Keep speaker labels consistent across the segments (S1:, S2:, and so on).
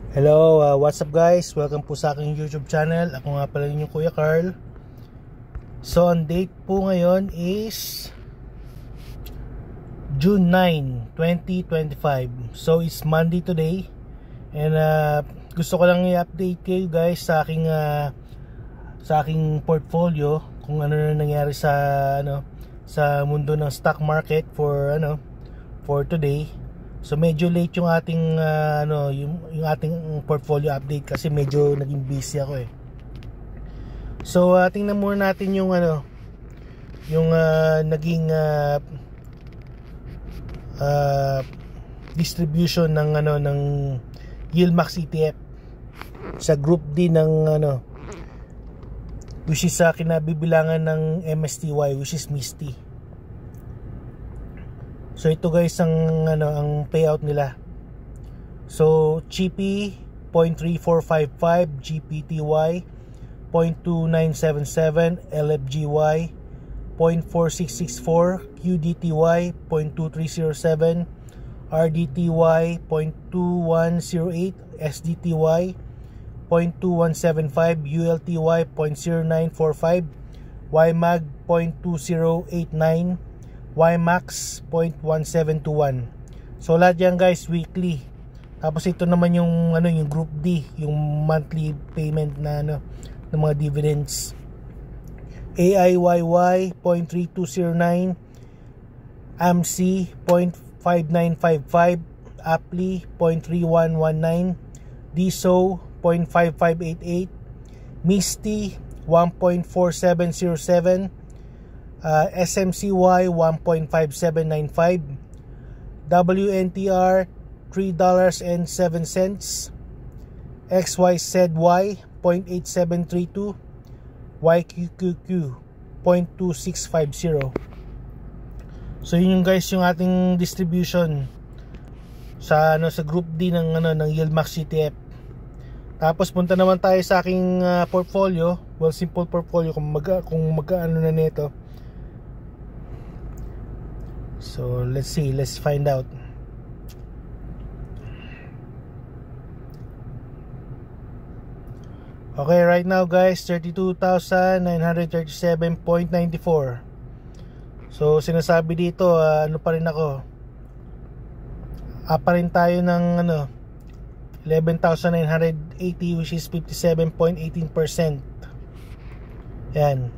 S1: Hello, what's up guys? Welcome po sa aking YouTube channel. Ako nga pala yung Kuya Carl. So, ang date po ngayon is June 9, 2025. So, it's Monday today. And gusto ko lang i-update kayo guys sa aking portfolio kung ano na nangyari sa mundo ng stock market for today. So medyo late yung ating yung ating portfolio update kasi medyo naging busy ako eh. So tingnan muna natin yung naging distribution ng Yieldmax ETF sa group D ng which is sa kinabibilangan ng MSTY, which is MISTY. So ito guys ang payout nila. So GP 0.3455, GPTY 0.2977, LFGY 0.4664, QDTY 0.2307, RDTY 0.2108, SDTY 0.2175, ULTY 0.0945, YMAG 0.2089, YMAX 0.1721. So lahat yan guys weekly. Tapos ito naman yung yung group D, yung monthly payment na ng mga dividends. AIYY 0.3209, AMC 0.5955, APLI 0.3119, DSO 0.5588, MISTI 1.4707, SMCY 1.5795, WNTR $3.07, XYZY 0.8732, YQQQ 0.2650. So yun yung guys yung ating distribution sa group D ng Yieldmax ETF. Tapos punta naman tayo sa aking portfolio, well simple portfolio kung magkaano na nito. So let's see, let's find out. Okay, right now guys, 32,937.94. So sinasabi dito, pa rin ako. Pa rin tayo ng 11,980, which is 57.18%. Yan.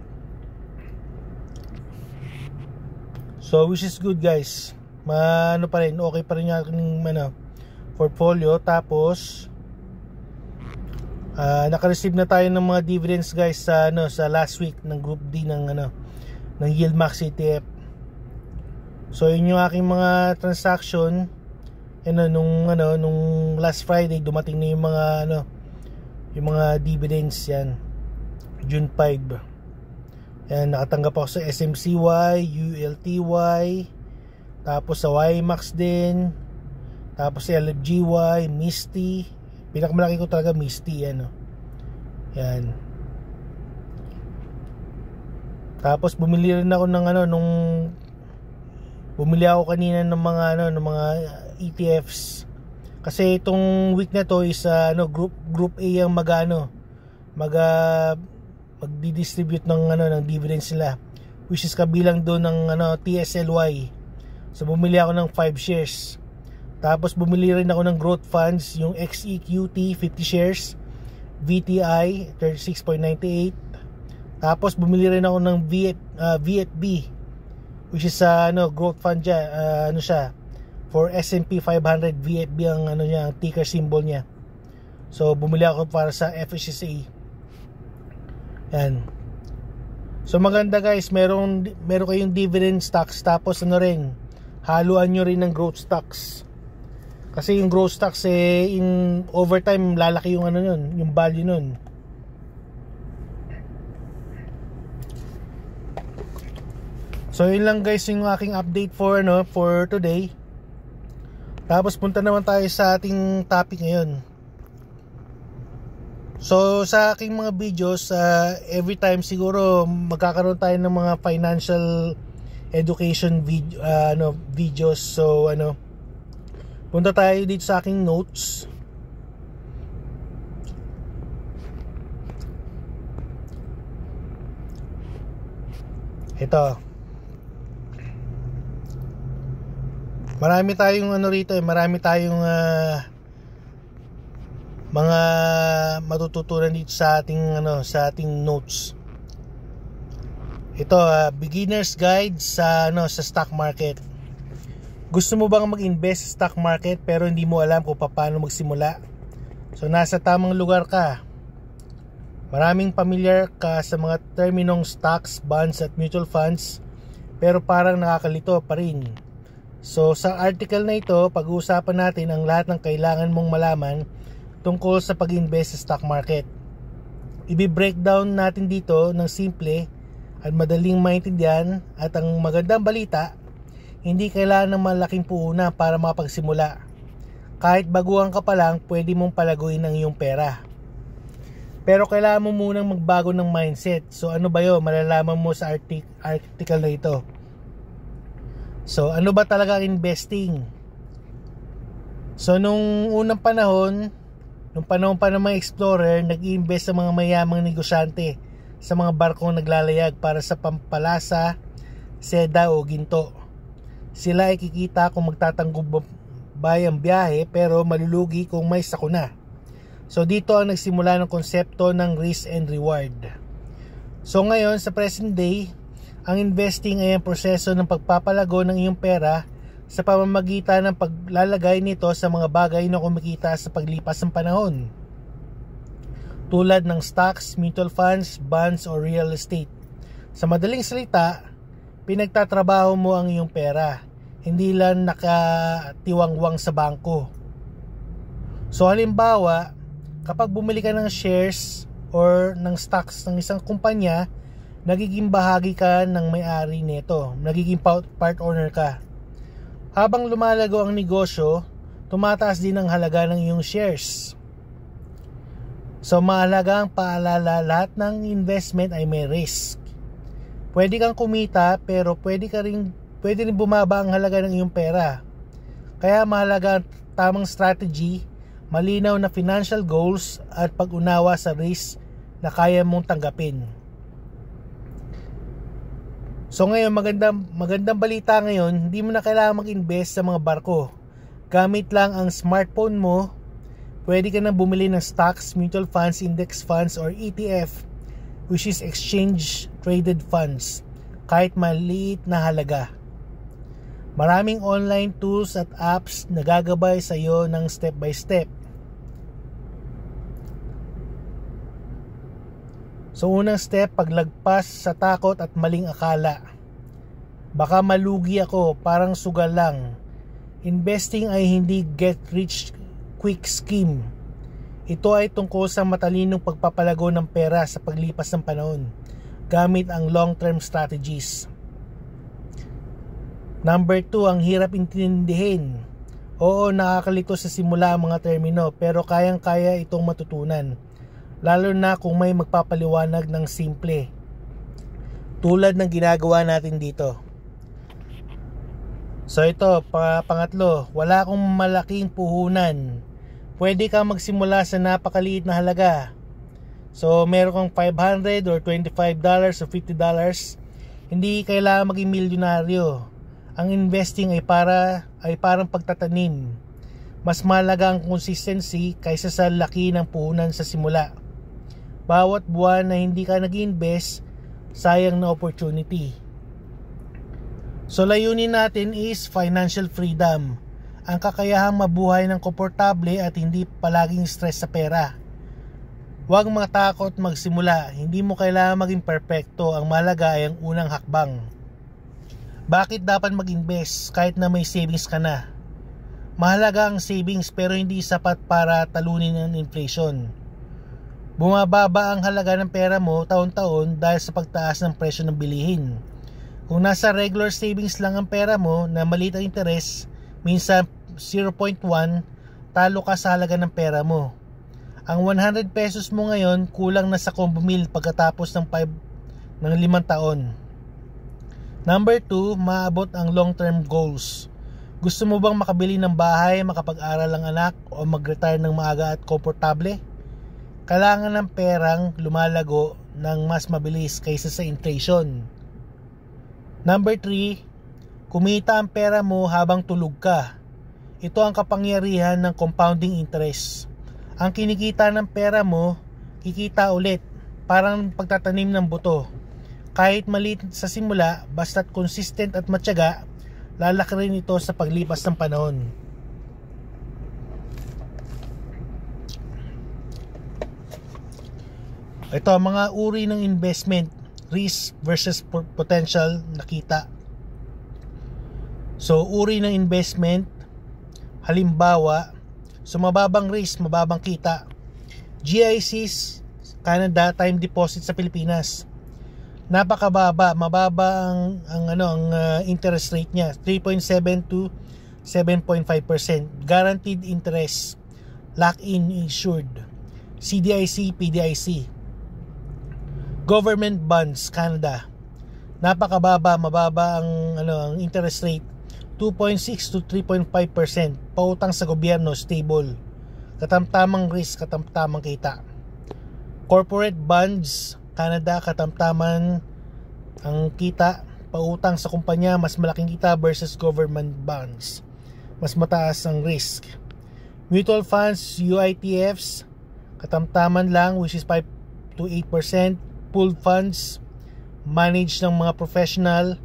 S1: So which is good guys. Pa rin, okay pa rin yung aking portfolio. Tapos naka-receive na tayo ng mga dividends guys sa last week ng group D ng Yieldmax ETF. So yun yung aking mga transaction. Nung last Friday dumating na yung mga dividends yan. June 5. Yan, nakatanggap ako sa SMCY, ULTY, tapos sa YMAX din, tapos sa LFGY, MISTI. Pinakamalaki ko talaga MISTI, yan. Tapos bumili rin ako ng bumili ako kanina ng mga ETFs. Kasi itong week na to is group A ang magdi-distribute ng dividends nila, which is kabilang doon ng TSLY. So bumili ako ng 5 shares. Tapos bumili rin ako ng growth funds, yung XEQT 50 shares, VTI 36.98. Tapos bumili rin ako ng VFB, which is growth fund siya for S&P 500. VFB ang niya, ang ticker symbol niya. So bumili ako para sa FHSA. Yan. So maganda guys, meron kayong dividend stocks, tapos rin haluan nyo rin ng growth stocks. Kasi yung growth stocks in overtime lalaki yung yung value nun. So yun lang guys yung aking update for today. Tapos punta naman tayo sa ating topic ngayon. So sa aking mga videos, every time siguro magkakaroon tayo ng mga financial education videos. So punta tayo dito sa aking notes. Ito. Marami tayong rito marami tayong mga matututunan dito sa ating notes. Ito, beginner's guide sa stock market. Gusto mo bang mag-invest sa stock market pero hindi mo alam kung paano magsimula? So nasa tamang lugar ka. Maraming familiar ka sa mga terminong stocks, bonds at mutual funds, pero parang nakakalito pa rin. So sa article na ito, pag-uusapan natin ang lahat ng kailangan mong malaman tungkol sa pag-invest sa stock market. I-breakdown natin dito ng simple at madaling maintindihan, at ang magandang balita, hindi kailangan ng malaking puhunan para makapagsimula. Kahit baguhan ka pa lang, pwede mong palaguin ang iyong pera. Pero kailangan mo munang magbago ng mindset. So ano ba yun? Malalaman mo sa article na ito. So ano ba talaga investing? So nung unang panahon, nung panahon pa ng mga explorer, nag-i-invest sa mga mayamang negosyante sa mga barkong naglalayag para sa pampalasa, seda o ginto. Sila ay kikita kung magtatanggubay ang biyahe, pero malulugi kung may sakuna. So dito ang nagsimula ng konsepto ng risk and reward. So ngayon sa present day, ang investing ay ang proseso ng pagpapalago ng iyong pera sa pamamagitan ng paglalagay nito sa mga bagay na kumikita sa paglipas ng panahon, tulad ng stocks, mutual funds, bonds o real estate. Sa madaling salita, pinagtatrabaho mo ang iyong pera, hindi lang nakatiwangwang sa bangko. So halimbawa, kapag bumili ka ng shares or ng stocks ng isang kumpanya, nagiging bahagi ka ng may-ari nito, nagiging part owner ka. Habang lumalago ang negosyo, tumataas din ang halaga ng iyong shares. So mahalaga ang paalala, lahat ng investment ay may risk. Pwede kang kumita, pero pwede rin bumaba ang halaga ng iyong pera. Kaya mahalaga ang tamang strategy, malinaw na financial goals at pag-unawa sa risk na kaya mong tanggapin. So ngayon, magandang balita ngayon, hindi mo na kailangan mag-invest sa mga barko. Gamit lang ang smartphone mo, pwede ka na bumili ng stocks, mutual funds, index funds or ETF, which is exchange traded funds, kahit maliit na halaga. Maraming online tools at apps na gagabay sa iyo ng step by step. So unang step, paglagpas sa takot at maling akala. Baka malugi ako, parang sugal lang. Investing ay hindi get rich quick scheme. Ito ay tungkol sa matalinong pagpapalago ng pera sa paglipas ng panahon, gamit ang long-term strategies. Number 2, ang hirap intindihin. Oo, nakakalito sa simula ang mga termino, pero kayang-kaya itong matutunan, lalo na kung may magpapaliwanag ng simple, tulad ng ginagawa natin dito. So ito, pangatlo, wala akong malaking puhunan. Pwede kang magsimula sa napakaliit na halaga. So meron kang $500 or $25 or $50. Hindi kailangan maging milyonaryo. Ang investing ay parang pagtatanim. Mas mahalaga ang consistency kaysa sa laki ng puhunan sa simula. Bawat buwan na hindi ka nag-invest, sayang na opportunity. So layunin natin is financial freedom. Ang kakayahang mabuhay ng komportable at hindi palaging stress sa pera. Huwag matakot magsimula. Hindi mo kailangan maging perpekto. Ang mahalaga ay ang unang hakbang. Bakit dapat mag-invest kahit na may savings ka na? Mahalaga ang savings, pero hindi sapat para talunin ang inflation. Bumababa ang halaga ng pera mo taon-taon dahil sa pagtaas ng presyo ng bilihin. Kung nasa regular savings lang ang pera mo na maliit ang interest, minsan 0.1, talo ka sa halaga ng pera mo. Ang 100 pesos mo ngayon kulang na sa combo meal pagkatapos ng 5 taon. Number 2, maabot ang long-term goals. Gusto mo bang makabili ng bahay, makapag-aral ang anak, o mag-retire ng maaga at komportable? Kailangan ng perang lumalago ng mas mabilis kaysa sa inflation. Number 3, kumita ang pera mo habang tulog ka. Ito ang kapangyarihan ng compounding interest. Ang kinikita ng pera mo, kikita ulit, parang pagtatanim ng buto. Kahit maliit sa simula, basta't consistent at matyaga, lalaki rin ito sa paglipas ng panahon. Ito ang mga uri ng investment, risk versus potential na kita. So, uri ng investment, halimbawa, mababang risk, mababang kita. GICs, Canada, time deposit sa Pilipinas. Napakababa, mababa ang interest rate niya, 3.7 to 7.5%. Guaranteed interest, lock-in insured. CDIC, PDIC. Government bonds, Canada. Napakababa, mababa ang interest rate, 2.6 to 3.5%. Pautang sa gobyerno, stable. Katamtamang risk, katamtamang kita. Corporate bonds, Canada, katamtaman ang kita. Pautang sa kumpanya, mas malaking kita versus government bonds. Mas mataas ang risk. Mutual funds, UITFs, katamtaman lang, which is 5 to 8%. Pooled funds, managed ng mga professional,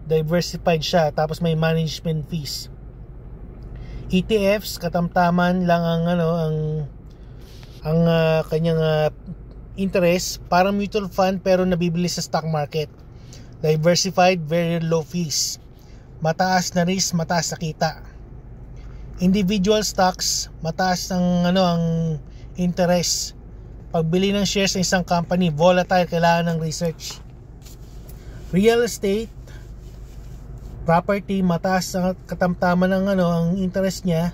S1: diversified siya, tapos may management fees. ETFs, katamtaman lang ang kanyang interest, parang mutual fund pero nabibili sa stock market. Diversified, very low fees. Mataas na risk, mataas na kita. Individual stocks, mataas ang interest. Pagbili ng shares ng isang company, volatile, kailangan ng research. Real estate, property, mataas ang katamtaman ng ang interest niya,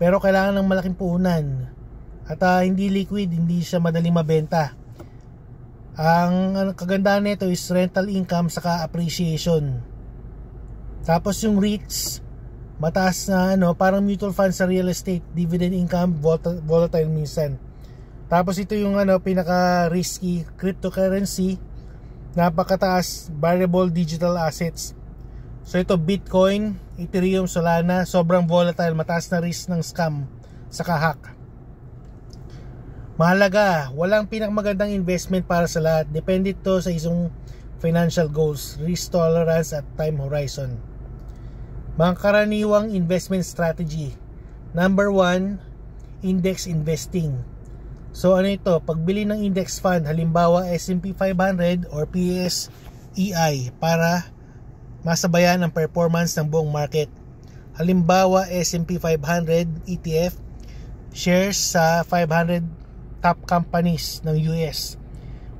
S1: pero kailangan ng malaking puhunan. At hindi liquid, hindi siya madaling mabenta. Ang kagandahan nito is rental income saka appreciation. Tapos yung REITs, mataas na parang mutual fund sa real estate, dividend income, volatile minsan. Tapos ito yung pinaka-risky cryptocurrency, napakataas, variable digital assets. So ito Bitcoin, Ethereum, Solana, sobrang volatile, mataas na risk ng scam saka hack. Mahalaga, walang pinakamagandang investment para sa lahat. Depende ito sa isang financial goals, risk tolerance at time horizon. Mga karaniwang investment strategy. Number 1, index investing. So ano ito? Pagbili ng index fund, halimbawa S&P 500 or PSEI para masabayan ang performance ng buong market. Halimbawa S&P 500 ETF, shares sa 500 top companies ng US,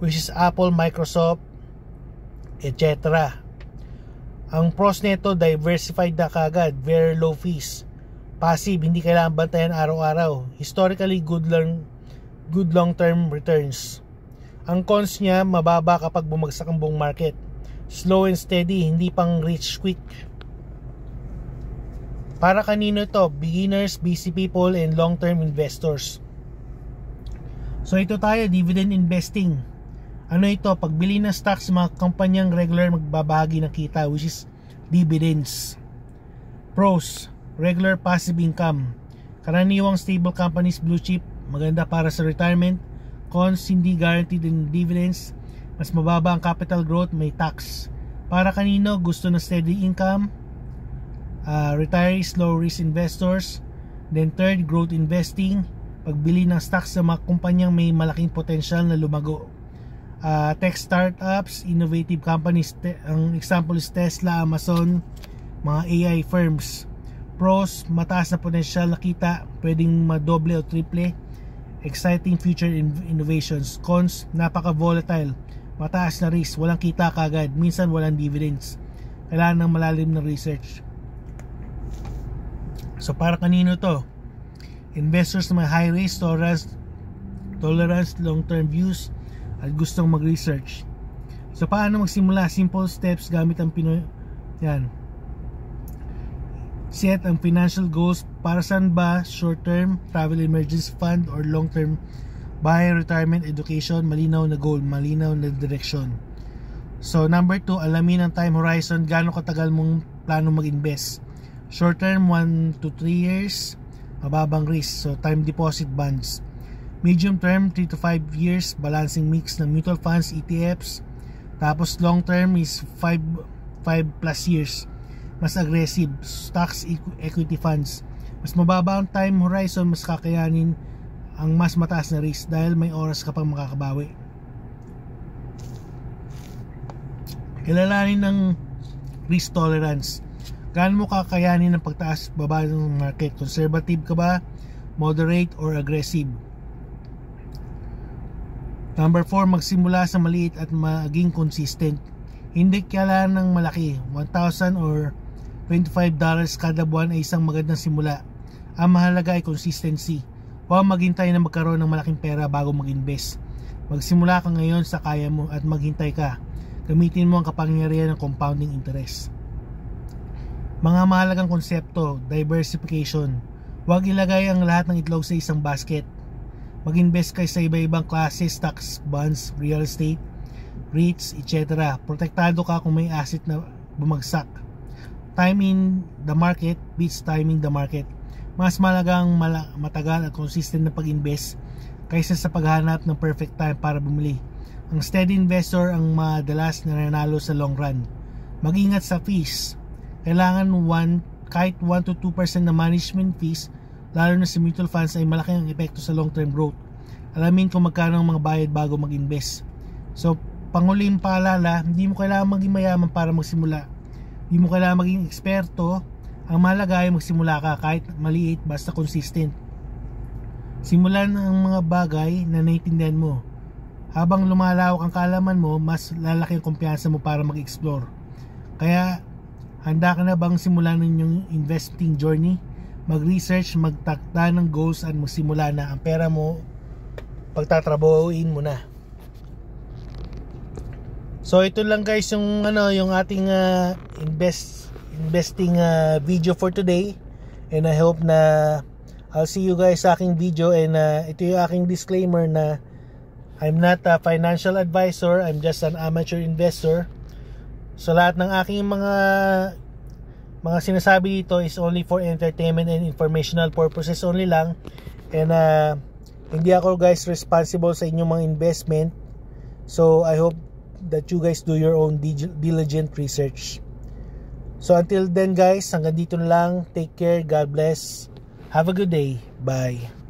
S1: which is Apple, Microsoft, etc. Ang pros nito, diversified na kagad, very low fees. Passive, hindi kailangan bantayan araw-araw. Historically good long-term returns. Ang cons niya, mababa kapag bumagsak ang buong market. Slow and steady, hindi pang rich quick. Para kanino ito? Beginners, busy people, and long-term investors. So ito tayo, dividend investing. Ano ito? Pagbili ng stocks sa mga kumpanyang regular magbabahagi ng kita, which is dividends. Pros, regular passive income. Karaniwang stable companies, blue chip, maganda para sa retirement. Cons, hindi guaranteed in dividends, mas mababa ang capital growth, may tax. Para kanino gusto ng steady income, retirees, low risk investors. Then third, growth investing, pagbili ng stocks sa mga kumpanyang may malaking potensyal na lumago. Tech startups, innovative companies, ang example is Tesla, Amazon, mga AI firms. Pros, mataas na potensyal na kita, pwedeng madoble o triple. Exciting future innovations. Cons, napaka-volatile, mataas na risk, walang kita kagad, minsan walang dividends. Kailangan ng malalim na research. So para kanino to? Investors na may high risk tolerance, long-term views, at gustong mag-research. So paano magsimula? Simple steps gamit ang yan. Set ang financial goals. Para saan ba? Short term, travel emergency fund, or long term, bahay, retirement, education. Malinaw na goal, malinaw na direction. So number 2, alamin ang time horizon, gaano katagal mong plano mag-invest. Short term 1 to 3 years, mababang risk, so time deposit bonds. Medium term 3 to 5 years, balancing mix ng mutual funds, ETFs. Tapos long term is 5 plus years, mas aggressive, stocks, equity funds. Mas mababa ang time horizon, mas kakayanin ang mas mataas na risk dahil may oras ka pang makakabawi. Kilalanin ng risk tolerance. Gaano mo kakayanin ng pagtaas baba ng market? Conservative ka ba, moderate, or aggressive? Number 4, magsimula sa maliit at maging consistent. Hindi kailangan ng malaki. $1,000 or $25 kada buwan ay isang magandang simula. Ang mahalaga ay consistency. Huwag maghintay na magkaroon ng malaking pera bago mag-invest. Magsimula ka ngayon sa kaya mo at maghintay ka. Gamitin mo ang kapangyarihan ng compounding interest. Mga mahalagang konsepto, diversification. Huwag ilagay ang lahat ng itlog sa isang basket. Mag-invest kayo sa iba-ibang klase, stocks, bonds, real estate, REITs, etc. Protektado ka kung may asset na bumagsak. Timing the market beats timing the market. Mas malagang matagal at consistent na pag-invest kaysa sa paghanap ng perfect time para bumili. Ang steady investor ang madalas nananalo sa long run. Mag-ingat sa fees. Kailangan kahit 1 to 2% na management fees, lalo na sa mutual funds, ay malaki ang epekto sa long-term growth. Alamin kung magkano ang mga bayad bago mag-invest. So, panguling paalala, hindi mo kailangan maging mayaman para magsimula. Hindi mo kailangan maging eksperto. Ang mahalaga ay magsimula ka kahit maliit, basta consistent. Simulan ang mga bagay na naiintindihan mo. Habang lumalawak ang kaalaman mo, mas lalaki ang kumpiyansa mo para mag-explore. Kaya, handa ka na bang simulan ng inyong investing journey? Mag-research, magtakda ng goals at magsimula na. Ang pera mo, pagtatrabahuin mo na. So ito lang guys yung yung ating investing video for today, and I hope na I'll see you guys sa aking video. And ito yung aking disclaimer na I'm not a financial advisor, I'm just an amateur investor. So lahat ng aking mga sinasabi dito is only for entertainment and informational purposes only lang. And hindi ako guys responsible sa inyong mga investment. So I hope that you guys do your own diligent research. So until then guys, hanggang dito na lang. Take care, God bless, have a good day, bye.